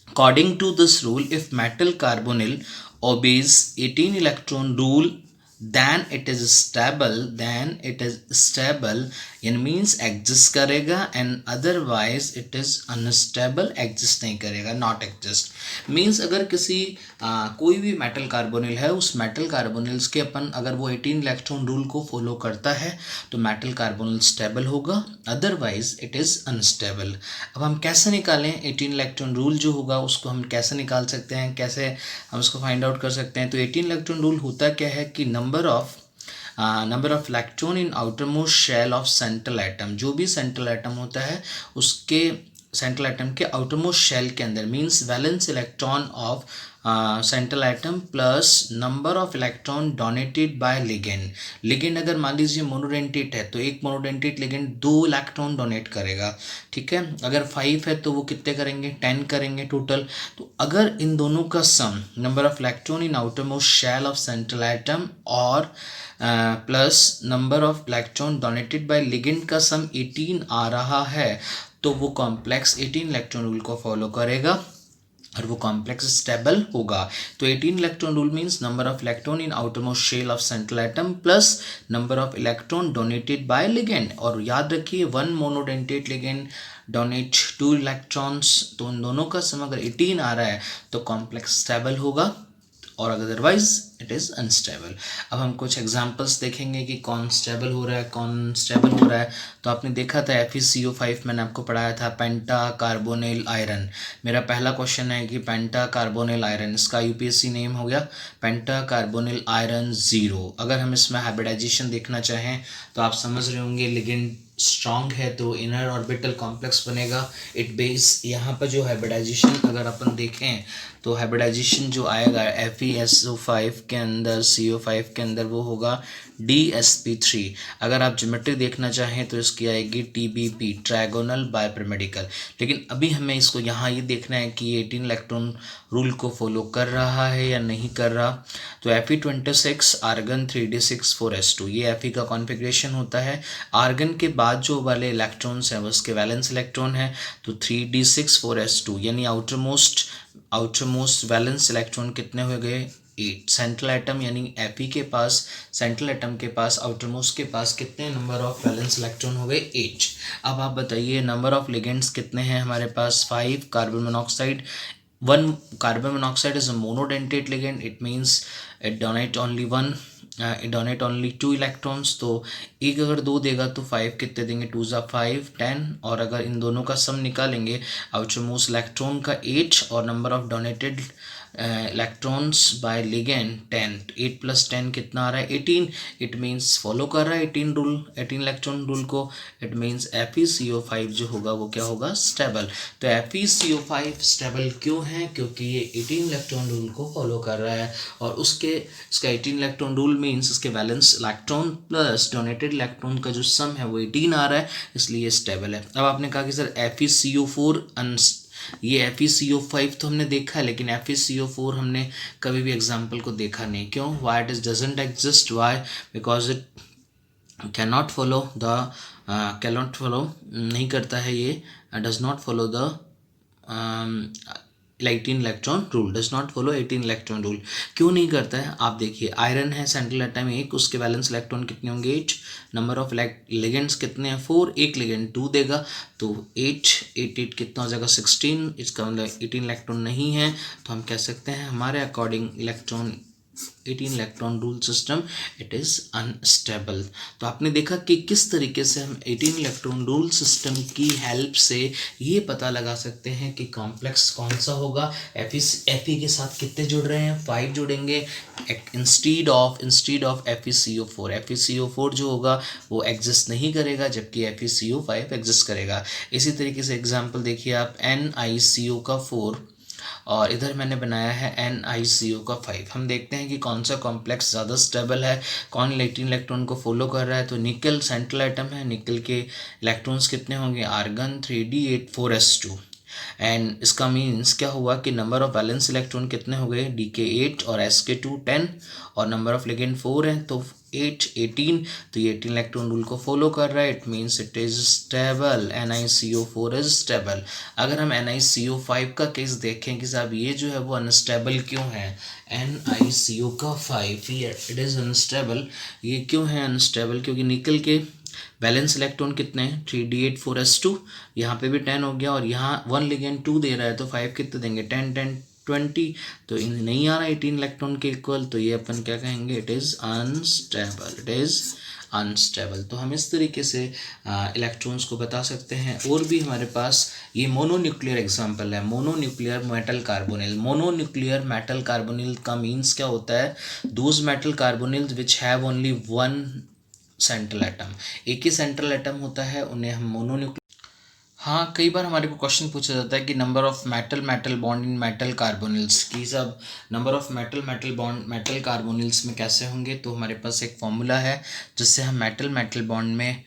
According to this rule, if metal carbonyl obeys 18 electron rule, then it is stable यानी मीन्स एग्जिस्ट करेगा, and otherwise it is unstable, exist नहीं करेगा, नॉट एग्जिस्ट। मीन्स अगर किसी कोई भी मेटल कार्बोनिल है, उस मेटल कार्बोनिल्स के अपन अगर वो 18 इलेक्ट्रॉन रूल को फॉलो करता है तो मेटल कार्बोनिल स्टेबल होगा, अदरवाइज इट इज़ अनस्टेबल। अब हम कैसे निकालें 18 इलेक्ट्रॉन रूल जो होगा उसको हम कैसे निकाल सकते हैं, कैसे हम उसको फाइंड आउट कर सकते हैं। तो 18 इलेक्ट्रॉन रूल होता क्या है कि number of electron in outer most shell of central atom, जो भी सेंट्रल एटम होता है उसके सेंट्रल एटम के आउटर मोस्ट शेल के अंदर, means valence electron of central atom plus number of electron donated by ligand. Ligand अगर मान लीजिए मोनोडेंटेट है तो एक मोनोडेंटेट लिगेंड 2 इलेक्ट्रॉन डोनेट करेगा, ठीक है। अगर 5 है तो वो कितने करेंगे, 10 करेंगे टोटल। तो अगर इन दोनों का sum number of electron in outer most shell of central atom और plus number of electron donated by ligand का सम 18 आ रहा है तो वो कॉम्प्लेक्स 18 इलेक्ट्रॉन रूल को फॉलो करेगा और वो कॉम्प्लेक्स स्टेबल होगा। तो 18 electron rule means number of electron in outer most shell of central atom plus number of electron donated by ligand. और याद रखिए 1 मोनोडेंटेट लिगेंड डोनेट 2 इलेक्ट्रॉन्स, तो उन दोनों का सम अगर 18 आ रहा है तो कॉम्प्लेक्स स्टेबल होगा और अदरवाइज इट इज़ अनस्टेबल। अब हम कुछ एग्जांपल्स देखेंगे कि कौन स्टेबल हो रहा है कौन स्टेबल हो रहा है। तो आपने देखा था FeCO5 मैंने आपको पढ़ाया था पेंटा कार्बोनिल आयरन। मेरा पहला क्वेश्चन है कि पेंटा कार्बोनिल आयरन, इसका UPSC नेम हो गया पेंटा कार्बोनिल आयरन 0। अगर हम इसमें हाइब्रिडाइजेशन देखना चाहें तो आप समझ रहे होंगे लिगेंड स्ट्रॉन्ग है तो इनर ऑर्बिटल कॉम्प्लेक्स बनेगा। इट बेस यहाँ पर जो हाइब्रिडाइजेशन अगर अपन देखें तो हाइब्रिडाइजेशन जो आएगा FeSO5 के अंदर CO5 के अंदर वो होगा DsP3। अगर आप ज्योमेट्री देखना चाहें तो इसकी आएगी TBP ट्रायगोनल बायपिरामिडिकल। लेकिन अभी हमें इसको यहाँ ये देखना है कि 18 इलेक्ट्रॉन रूल को फॉलो कर रहा है या नहीं कर रहा। तो Fe26 आर्गन 3d6 4s2 ये Fe का कॉन्फ़िगरेशन होता है। आर्गन के बाद जो वाले इलेक्ट्रॉन्स हैं उसके वैलेंस इलेक्ट्रॉन है तो 3d6 4s2 यानी आउटर मोस्ट वैलेंस इलेक्ट्रॉन कितने हो गए 8। सेंट्रल एटम यानी Fe के पास, सेंट्रल एटम के पास, आउटर मोस्ट के पास कितने नंबर ऑफ वैलेंस इलेक्ट्रॉन हो गए 8। अब आप बताइए नंबर ऑफ लिगेंड्स कितने हैं हमारे पास 5। Carbon monoxide 1 carbon monoxide is a monodentate ligand, it means it donate only 2 electrons. तो एक अगर 2 देगा तो 5 कितने देंगे 2 ज़ा 5 10। और अगर इन दोनों का सम निकालेंगे आउटर मोस्ट इलेक्ट्रॉन का 8 और number of donated electrons bye ligand 10। 8 + 10 कितना आ रहा है 18। इट मीन्स फॉलो कर रहा है 18 इलेक्ट्रॉन रूल को। इट मीन्स FeCO5 जो होगा वो क्या होगा स्टेबल। तो FeCO5 स्टेबल क्यों है, क्योंकि ये 18 इलेक्ट्रॉन रूल को फॉलो कर रहा है और इसका 18 इलेक्ट्रॉन रूल मीन्स इसके valence electron plus donated electron का जो सम है वो 18 आ रहा है, इसलिए स्टेबल है। अब आपने कहा कि सर FeCO4 ये FeCO5 तो हमने देखा है लेकिन FeCO4 हमने कभी भी एग्जाम्पल को देखा नहीं। क्यों, why it is doesn't exist, why because it cannot follow नहीं करता है, ये does not follow the 18 electron rule, does not follow 18 electron rule. क्यों नहीं करता है आप देखिए, आयरन है सेंट्रल एटम 1, उसके वैलेंस इलेक्ट्रॉन कितने होंगे 8। नंबर ऑफ लिगेंड्स कितने हैं 4, एक लिगेंड 2 देगा तो 8 कितना हो जाएगा 16। इसका मतलब 18 इलेक्ट्रॉन नहीं है तो हम कह सकते हैं हमारे according 18 electron rule system it is unstable. तो आपने देखा कि किस तरीके से हम 18 इलेक्ट्रॉन रूल सिस्टम की हेल्प से ये पता लगा सकते हैं कि कॉम्प्लेक्स कौन सा होगा। Fe के साथ कितने जुड़ रहे हैं 5 जुड़ेंगे इंस्टीड ऑफ FeCO4 जो होगा वो एग्जिस्ट नहीं करेगा जबकि FeCO5 एग्जिस्ट करेगा। इसी तरीके से एग्जाम्पल देखिए आप NiCO का 4 और इधर मैंने बनाया है NiCO का 5। हम देखते हैं कि कौन सा कॉम्प्लेक्स ज़्यादा स्टेबल है, कौन 18 इलेक्ट्रॉन को फॉलो कर रहा है। तो निकल सेंट्रल एटम है, निकल के इलेक्ट्रॉन्स कितने होंगे आर्गन 3d8 4s2 एंड इसका मीन्स क्या हुआ कि नंबर ऑफ वैलेंस इलेक्ट्रॉन कितने हो गए, डी के 8 और एस के 2 10 और नंबर ऑफ लिगेंड 4 है तो 8 18, तो ये 18 इलेक्ट्रॉन रूल को फॉलो कर रहा है। It means it is stable, NiCO4 is stable. अगर हम NiCO5 का केस देखें कि साहब ये जो है वो अनस्टेबल क्यों है, NiCO का 5 इट इज़ अनस्टेबल। ये क्यों है अनस्टेबल, क्योंकि निकल के वैलेंस इलेक्ट्रॉन कितने हैं 3d8 4s2, यहाँ पे भी 10 हो गया और यहाँ 1 लिगेंड 2 दे रहा है तो 5 कितने देंगे 10 10 20, तो इन नहीं आ रहा 18 इलेक्ट्रॉन के इक्वल, तो ये अपन क्या कहेंगे, it is unstable, it is unstable. तो हम इस तरीके से इलेक्ट्रॉन्स को बता सकते हैं। और भी हमारे पास ये मोनोन्यूक्लियर एग्जांपल है, mononuclear metal carbonyl. Mononuclear metal carbonyl का मीन्स क्या होता है, those metal carbonyls which have only one central atom, एक ही सेंट्रल एटम होता है, उन्हें हम मोनोन्यूक्लियर। हाँ, कई बार हमारे को क्वेश्चन पूछा जाता है कि number of metal metal bond in metal carbonyls की, सब number of metal metal bond metal carbonyls में कैसे होंगे। तो हमारे पास एक फॉर्मूला है जिससे हम मेटल मेटल बॉन्ड में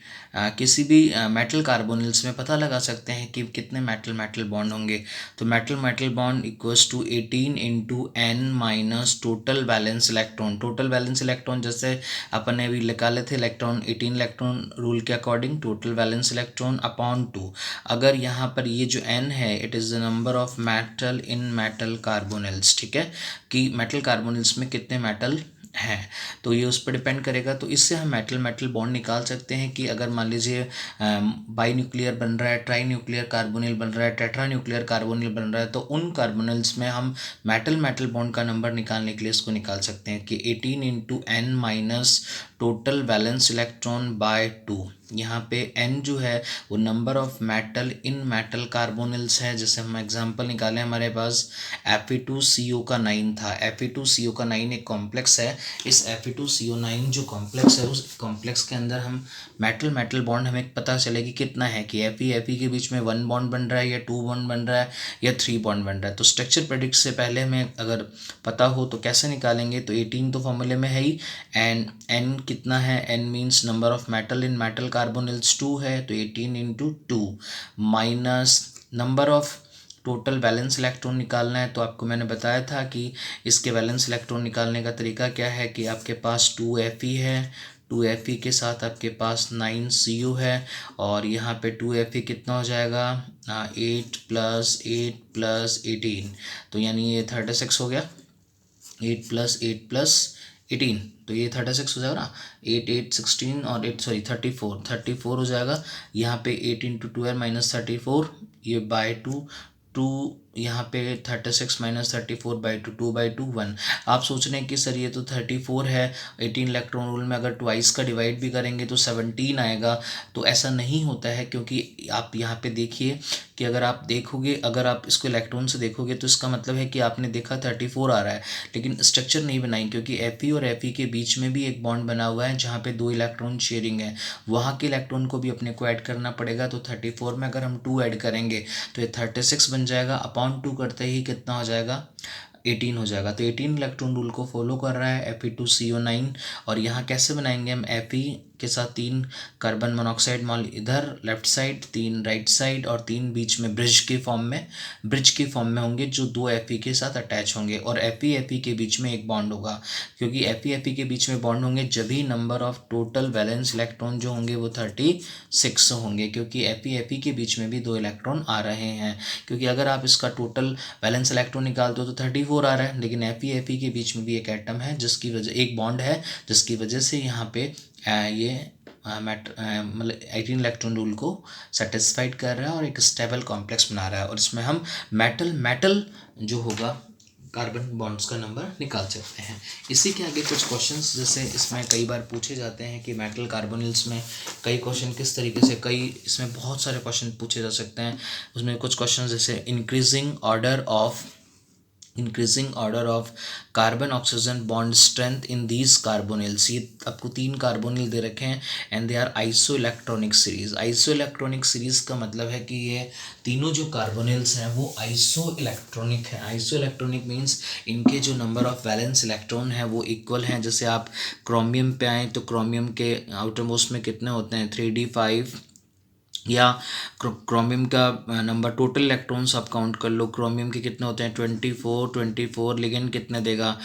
किसी भी मेटल कार्बोनिल्स में पता लगा सकते हैं कि कितने मेटल मेटल बॉन्ड होंगे। तो metal metal bond equals to 18 into n minus total valence electron. Total valence electron जैसे अपन ने अभी निकाले थे इलेक्ट्रॉन 18 इलेक्ट्रॉन रूल के according, total valence electron upon 2। अगर यहाँ पर ये जो n है it is the number of metal in metal carbonyls, ठीक है, कि मेटल कार्बोनिल्स में कितने मेटल हैं, तो ये उस पर डिपेंड करेगा। तो इससे हम मेटल मेटल बॉन्ड निकाल सकते हैं कि अगर मान लीजिए बाई न्यूक्लियर बन रहा है, ट्राई न्यूक्लियर कार्बोनिल बन रहा है, टेट्रा न्यूक्लियर कार्बोनिल बन रहा है, तो उन कार्बोनिल्स में हम मेटल मेटल बॉन्ड का नंबर निकालने के लिए इसको निकाल सकते हैं कि 18 into n minus total valence electron by 2। यहाँ पे n जो है वो number of metal in metal carbonyls है। जैसे हम एग्जांपल निकालें, हमारे पास Fe2CO का 9 था, Fe2CO का 9 एक कॉम्प्लेक्स है। इस Fe2CO9 जो कॉम्प्लेक्स है उस कॉम्प्लेक्स के अंदर हम मेटल मेटल बॉन्ड हमें पता चलेगी कितना है कि Fe के बीच में 1 बॉन्ड बन रहा है या 2 बॉन्ड बन रहा है या 3 बॉन्ड बन रहा है। तो स्ट्रक्चर प्रेडिक्ट से पहले हमें अगर पता हो तो कैसे निकालेंगे, तो 18 तो फॉर्मूले में है ही, एंड n कितना है, n means number of metal in metal carbonyls 2 है, तो 18 into 2 minus number of total valence electron निकालना है। तो आपको मैंने बताया था कि इसके वैलेंस इलेक्ट्रॉन निकालने का तरीका क्या है कि आपके पास 2Fe है, 2Fe के साथ आपके पास 9Cu है और यहाँ पे 2Fe कितना हो जाएगा 8 प्लस 8 प्लस 18, तो यानी ये 36 हो गया, 8 प्लस 8 प्लस 18, तो ये 36 हो जाएगा ना, 8 8 16 और 8 सॉरी 34 हो जाएगा। यहाँ पे 8 इंटू 12 माइनस 34, ये बाय 2 यहाँ पे 36 माइनस 34 बाई 2 2/2 1। आप सोच रहे हैं कि सर ये तो 34 है, 18 इलेक्ट्रॉन रूल में अगर ट्वाइस का डिवाइड भी करेंगे तो 17 आएगा। तो ऐसा नहीं होता है, क्योंकि आप यहाँ पे देखिए कि अगर आप देखोगे, अगर आप इसको इलेक्ट्रॉन से देखोगे तो इसका मतलब है कि आपने देखा 34 आ रहा है, लेकिन स्ट्रक्चर नहीं बनाई, क्योंकि Fe और Fe के बीच में भी एक बॉन्ड बना हुआ है जहाँ पे 2 इलेक्ट्रॉन शेयरिंग है, वहाँ के इलेक्ट्रॉन को भी अपने को ऐड करना पड़ेगा। तो 34 में अगर हम 2 ऐड करेंगे तो ये 36 बन जाएगा, अपॉन 2 करते ही कितना हो जाएगा 18 हो जाएगा। तो 18 इलेक्ट्रॉन रूल को फॉलो कर रहा है Fe2CO9। और यहाँ कैसे बनाएंगे हम, Fe के साथ 3 कार्बन मोनोऑक्साइड मॉल इधर लेफ्ट साइड, 3 राइट साइड और 3 बीच में ब्रिज के फॉर्म में होंगे जो 2 Fe के साथ अटैच होंगे, और Fe के बीच में एक बॉन्ड होगा, क्योंकि Fe के बीच में बॉन्ड होंगे जब ही number of total valence electron जो होंगे वो 36 होंगे, क्योंकि Fe के बीच में भी 2 इलेक्ट्रॉन आ रहे हैं। क्योंकि अगर आप इसका टोटल वैलेंस इलेक्ट्रॉन निकालते हो तो 34 आ रहा है, लेकिन Fe के बीच में भी एक एटम है जिसकी वजह, एक बॉन्ड है जिसकी वजह से यहाँ पे ये मतलब 18 इलेक्ट्रॉन रूल को सेटिस्फाइड कर रहा है और एक स्टेबल कॉम्प्लेक्स बना रहा है, और इसमें हम मेटल जो होगा कार्बन बॉन्ड्स का नंबर निकाल सकते हैं। इसी के आगे कुछ क्वेश्चंस जैसे इसमें कई बार पूछे जाते हैं कि मेटल कार्बोनिल्स में कई क्वेश्चन किस तरीके से, कई इसमें बहुत सारे क्वेश्चन पूछे जा सकते हैं। उसमें कुछ क्वेश्चन जैसे increasing order of carbon oxygen bond strength in these carbonyls. ये आपको 3 कार्बोनिल दे रखे हैं and they are isoelectronic series. Isoelectronic series का मतलब है कि ये तीनों जो कार्बोनिल्स हैं वो आइसो इलेक्ट्रॉनिक है। आइसो इलेक्ट्रॉनिक मीन्स इनके जो नंबर ऑफ वैलेंस इलेक्ट्रॉन है वो इक्वल हैं। जैसे आप क्रोमियम पे आएँ तो क्रोमियम के आउटर मोस्ट में कितने होते हैं 3d5 या क्रोमियम का नंबर, टोटल इलेक्ट्रॉन्स आप काउंट कर लो, क्रोमियम के कितने होते हैं 24 लिगेंड कितने देगा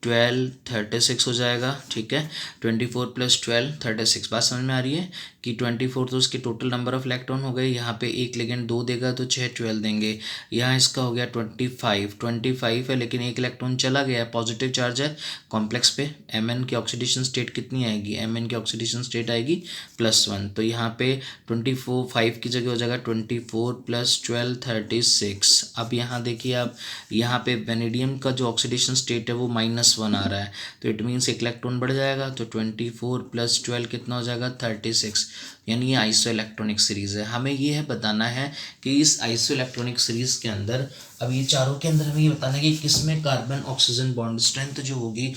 12 36 हो जाएगा, ठीक है। 24 + 12 36, बात समझ में आ रही है कि 24 तो उसके टोटल नंबर ऑफ इलेक्ट्रॉन हो गए, यहाँ पे एक लिगेंड 2 देगा तो 6 12 देंगे। यहाँ इसका हो गया 25 है, लेकिन एक इलेक्ट्रॉन चला गया है, पॉजिटिव चार्ज है कॉम्प्लेक्स पे। Mn की ऑक्सीडेशन स्टेट कितनी आएगी, Mn की ऑक्सीडेशन स्टेट आएगी +1, तो यहाँ पे 5 की जगह हो जाएगा 24 + 12 36। अब यहाँ देखिए आप, यहाँ पे वेनेडियम का जो ऑक्सीडेशन स्टेट है वो -1 आ रहा है, तो इट मीन्स एक इलेक्ट्रॉन बढ़ जाएगा, तो 24 + 12 कितना हो जाएगा 36, यानी ये आइसो इलेक्ट्रॉनिक सीरीज़ है। हमें ये है बताना है कि इस आइसो इलेक्ट्रॉनिक सीरीज़ के अंदर, अब ये चारों के अंदर हमें ये बताना है कि किसमें कार्बन ऑक्सीजन बॉन्ड स्ट्रेंथ जो होगी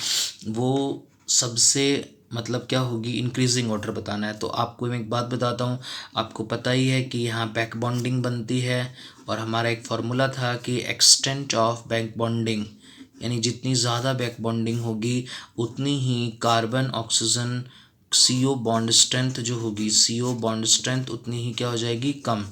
वो सबसे मतलब क्या होगी, इंक्रीजिंग ऑर्डर बताना है। तो आपको मैं एक बात बताता हूँ, आपको पता ही है कि यहाँ बैक बॉन्डिंग बनती है, और हमारा एक फार्मूला था कि एक्सटेंट ऑफ बैक बॉन्डिंग, यानी जितनी ज़्यादा बैक बॉन्डिंग होगी उतनी ही carbon oxygen CO bond strength जो होगी, CO बॉन्ड स्ट्रेंथ उतनी ही क्या हो जाएगी, कम,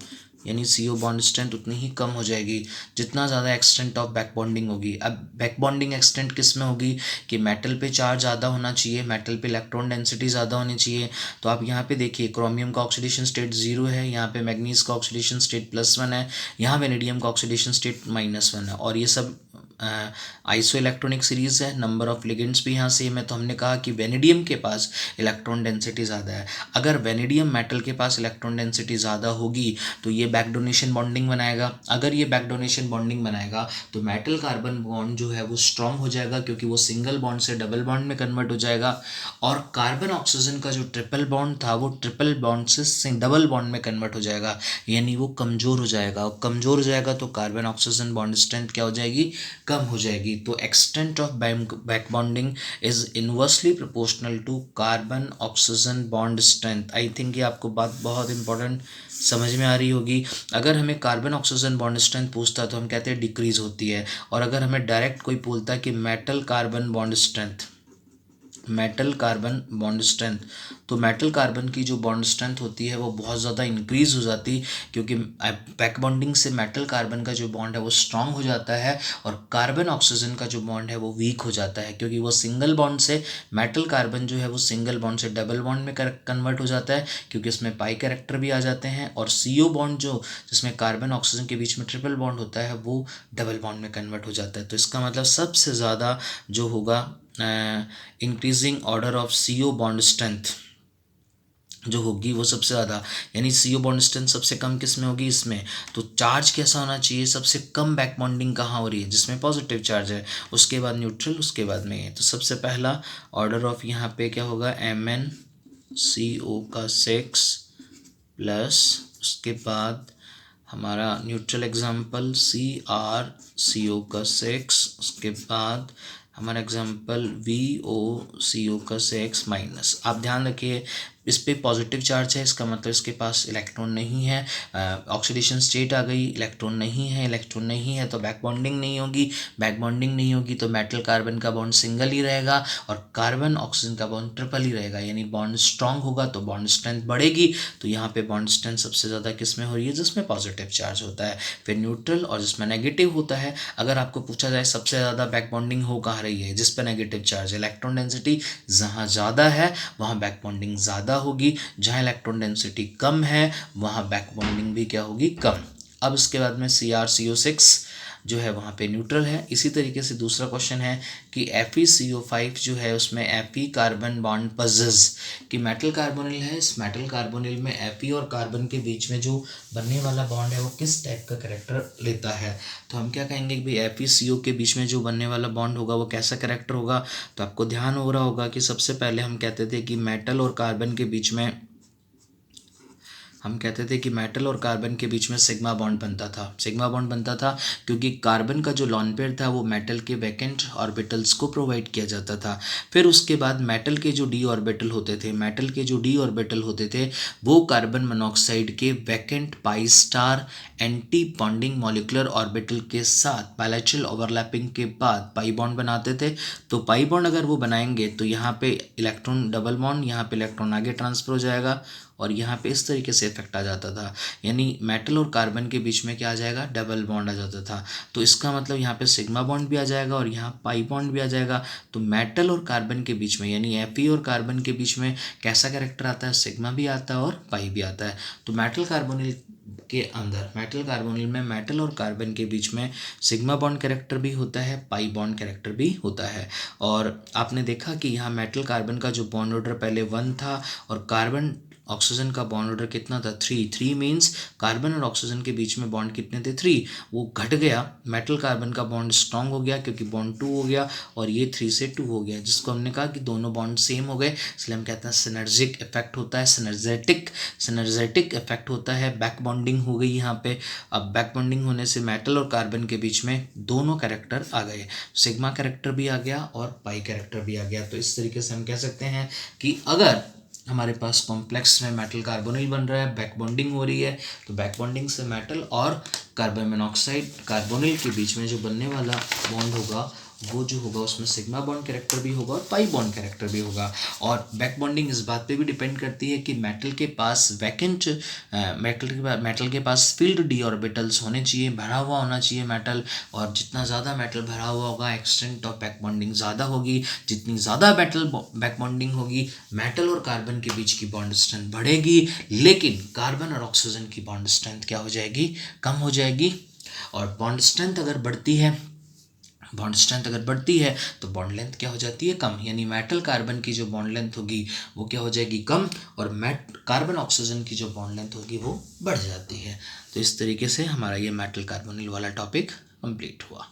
यानी CO बॉन्ड स्ट्रेंथ उतनी ही कम हो जाएगी जितना ज़्यादा एक्सटेंट ऑफ बैक बॉन्डिंग होगी। अब बैक बॉन्डिंग एक्सटेंट किस में होगी कि मेटल पे चार्ज ज़्यादा होना चाहिए, मेटल पे इलेक्ट्रॉन डेंसिटी ज़्यादा होनी चाहिए। तो आप यहाँ पे देखिए, क्रोमियम का ऑक्सीडेशन स्टेट 0 है, यहाँ पे मैग्नीज का ऑक्सीडेशन स्टेट +1 है, यहाँ वेनेडियम का ऑक्सीडेशन स्टेट -1 है, और ये सब आइसो इलेक्ट्रॉनिक सीरीज़ है। नंबर ऑफ लिगेंड्स भी यहाँ सेम है, तो हमने कहा कि वेनेडियम के पास इलेक्ट्रॉन डेंसिटी ज़्यादा है। अगर वेनेडियम मेटल के पास इलेक्ट्रॉन डेंसिटी ज़्यादा होगी तो ये बैक डोनेशन बॉन्डिंग बनाएगा। अगर ये बैक डोनेशन बॉन्डिंग बनाएगा तो मेटल कार्बन बॉन्ड जो है वो स्ट्रॉन्ग हो जाएगा, क्योंकि वो सिंगल बॉन्ड से डबल बॉन्ड में कन्वर्ट हो जाएगा, और कार्बन ऑक्सीजन का जो ट्रिपल बॉन्ड था वो ट्रिपल बॉन्ड से डबल बॉन्ड में कन्वर्ट हो जाएगा, यानी वो कमज़ोर हो जाएगा, और कमज़ोर हो जाएगा तो कार्बन ऑक्सीजन बॉन्ड स्ट्रेंथ क्या हो जाएगी, कम हो जाएगी। तो extent of back bonding is inversely proportional to carbon oxygen bond strength. I think ये आपको बात बहुत इंपॉर्टेंट समझ में आ रही होगी। अगर हमें कार्बन ऑक्सीजन बॉन्ड स्ट्रेंथ पूछता है तो हम कहते हैं डिक्रीज होती है, और अगर हमें डायरेक्ट कोई बोलता है कि metal carbon bond strength, metal carbon bond strength, तो मेटल कार्बन की जो बॉन्ड स्ट्रेंथ होती है वो बहुत ज़्यादा इंक्रीज़ हो जाती, क्योंकि बैक बॉन्डिंग से मेटल कार्बन का जो बॉन्ड है वो स्ट्रांग हो जाता है, और कार्बन ऑक्सीजन का जो बॉन्ड है वो वीक हो जाता है, क्योंकि वो सिंगल बॉन्ड से, मेटल कार्बन जो है वो सिंगल बॉन्ड से डबल बॉन्ड में कन्वर्ट हो जाता है, क्योंकि इसमें पाई कैरेक्टर भी आ जाते हैं, और CO बॉन्ड जो जिसमें कार्बन ऑक्सीजन के बीच में ट्रिपल बॉन्ड होता है वो डबल बॉन्ड में कन्वर्ट हो जाता है। तो इसका मतलब सबसे ज़्यादा जो होगा increasing order of CO bond strength जो होगी वो सबसे ज़्यादा, यानी CO बॉन्ड स्ट्रेंथ सबसे कम किस में होगी, इसमें। तो चार्ज कैसा होना चाहिए, सबसे कम बैक बॉन्डिंग कहाँ हो रही है, जिसमें पॉजिटिव चार्ज है, उसके बाद न्यूट्रल, उसके बाद में ये। तो सबसे पहला ऑर्डर ऑफ यहाँ पे क्या होगा, MnCO6 प्लस, उसके बाद हमारा न्यूट्रल एग्जाम्पल CrCO6, उसके बाद हमारा एग्जाम्पल VOCO6-। आप ध्यान रखिए इस पे पॉजिटिव चार्ज है, इसका मतलब इसके पास इलेक्ट्रॉन नहीं है, ऑक्सीडेशन स्टेट आ गई, इलेक्ट्रॉन नहीं है, इलेक्ट्रॉन नहीं है तो बैक बॉन्डिंग नहीं होगी, बैक बॉन्डिंग नहीं होगी तो मेटल कार्बन का बॉन्ड सिंगल ही रहेगा, और कार्बन ऑक्सीजन का बॉन्ड ट्रिपल ही रहेगा, यानी बॉन्ड स्ट्रांग होगा तो बॉन्ड स्ट्रेंथ बढ़ेगी। तो यहाँ पे बॉन्ड स्ट्रेंथ सबसे ज़्यादा किस में हो रही है, जिसमें पॉजिटिव चार्ज होता है, फिर न्यूट्रल, और जिसमें नेगेटिव होता है। अगर आपको पूछा जाए सबसे ज़्यादा बैक बॉन्डिंग हो कहाँ रही है, जिस पर नेगेटिव चार्ज है, इलेक्ट्रॉन डेंसिटी जहाँ ज़्यादा है वहाँ बैक बॉन्डिंग ज़्यादा होगी, जहाँ इलेक्ट्रॉन डेंसिटी कम है वहाँ बैक बॉन्डिंग भी क्या होगी, कम। अब इसके बाद में CrCO6 जो है वहाँ पे न्यूट्रल है। इसी तरीके से दूसरा क्वेश्चन है कि FeCO5 जो है उसमें Fe कार्बन बॉन्ड पजेस, कि मेटल कार्बोनिल है, इस मेटल कार्बोनिल में Fe और कार्बन के बीच में जो बनने वाला बॉन्ड है वो किस टाइप का कैरेक्टर लेता है। तो हम क्या कहेंगे कि भाई FeCO के बीच में जो बनने वाला बॉन्ड होगा वो कैसा कैरेक्टर होगा। तो आपको ध्यान हो रहा होगा कि सबसे पहले हम कहते थे कि मेटल और कार्बन के बीच में, हम कहते थे कि मेटल और कार्बन के बीच में सिग्मा बॉन्ड बनता था। सिग्मा बॉन्ड बनता था क्योंकि कार्बन का जो लॉन पेयर था वो मेटल के वैकेंट ऑर्बिटल्स को प्रोवाइड किया जाता था। फिर उसके बाद मेटल के जो डी ऑर्बिटल होते थे, मेटल के जो डी ऑर्बिटल होते थे वो कार्बन मोनोऑक्साइड के vacant pi star anti bonding molecular orbital के साथ बायलैटरल ओवरलैपिंग के बाद पाई बॉन्ड बनाते थे। तो पाई बॉन्ड अगर वो बनाएंगे तो यहाँ पे इलेक्ट्रॉन डबल बॉन्ड, यहाँ पे इलेक्ट्रॉन आगे ट्रांसफर हो जाएगा, और यहाँ पे इस तरीके से इफेक्ट आ जाता था, यानी मेटल और कार्बन के बीच में क्या आ जाएगा, डबल बॉन्ड आ जाता था। तो इसका मतलब यहाँ पे सिग्मा बॉन्ड भी आ जाएगा और यहाँ पाई बॉन्ड भी आ जाएगा। तो मेटल और कार्बन के बीच में यानी Fe और कार्बन के बीच में कैसा कैरेक्टर आता है, सिग्मा भी आता है और पाई भी आता है। तो मेटल कार्बोनिल के अंदर, मेटल कार्बोनिल में मेटल और कार्बन के बीच में सिग्मा बॉन्ड कैरेक्टर भी होता है, पाई बॉन्ड कैरेक्टर भी होता है। और आपने देखा कि यहाँ मेटल कार्बन का जो बॉन्ड ऑर्डर पहले 1 था और कार्बन ऑक्सीजन का बॉन्ड ऑर्डर कितना था, 3 मीन्स कार्बन और ऑक्सीजन के बीच में बॉन्ड कितने थे, 3। वो घट गया, मेटल कार्बन का बॉन्ड स्ट्रांग हो गया क्योंकि बॉन्ड 2 हो गया और ये 3 से 2 हो गया, जिसको हमने कहा कि दोनों बॉन्ड सेम हो गए, इसलिए हम कहते हैं सिनर्जिक इफेक्ट होता है, सिनर्जेटिक इफेक्ट होता है। बैक बॉन्डिंग हो गई यहाँ पे। अब बैक बॉन्डिंग होने से मेटल और कार्बन के बीच में दोनों कैरेक्टर आ गए, सिग्मा कैरेक्टर भी आ गया और पाई कैरेक्टर भी आ गया। तो इस तरीके से हम कह सकते हैं कि अगर हमारे पास कॉम्प्लेक्स में मेटल कार्बोनिल बन रहा है, बैक बॉन्डिंग हो रही है, तो बैक बॉन्डिंग से मेटल और कार्बन मोनोऑक्साइड कार्बोनिल के बीच में जो बनने वाला बॉन्ड होगा वो जो होगा उसमें सिग्मा बॉन्ड कैरेक्टर भी होगा और पाई बॉन्ड कैरेक्टर भी होगा। और बैक बॉन्डिंग इस बात पे भी डिपेंड करती है कि मेटल के पास वैकेंट मेटल के पास फिल्ड डी ऑर्बिटल्स होने चाहिए, भरा हुआ होना चाहिए मेटल, और जितना ज़्यादा मेटल भरा हुआ होगा एक्सटेंट ऑफ बैक बॉन्डिंग ज़्यादा होगी। जितनी ज़्यादा मेटल बैक बॉन्डिंग होगी, मेटल और कार्बन के बीच की बॉन्ड स्ट्रेंथ बढ़ेगी, लेकिन कार्बन और ऑक्सीजन की बॉन्ड स्ट्रेंथ क्या हो जाएगी, कम हो जाएगी। और बॉन्ड स्ट्रेंथ अगर बढ़ती है तो बॉन्ड लेंथ क्या हो जाती है, कम, यानी मेटल कार्बन की जो बॉन्ड लेंथ होगी वो क्या हो जाएगी, कम, और कार्बन ऑक्सीजन की जो बॉन्ड लेंथ होगी वो बढ़ जाती है। तो इस तरीके से हमारा ये मेटल कार्बोनिल वाला टॉपिक कंप्लीट हुआ।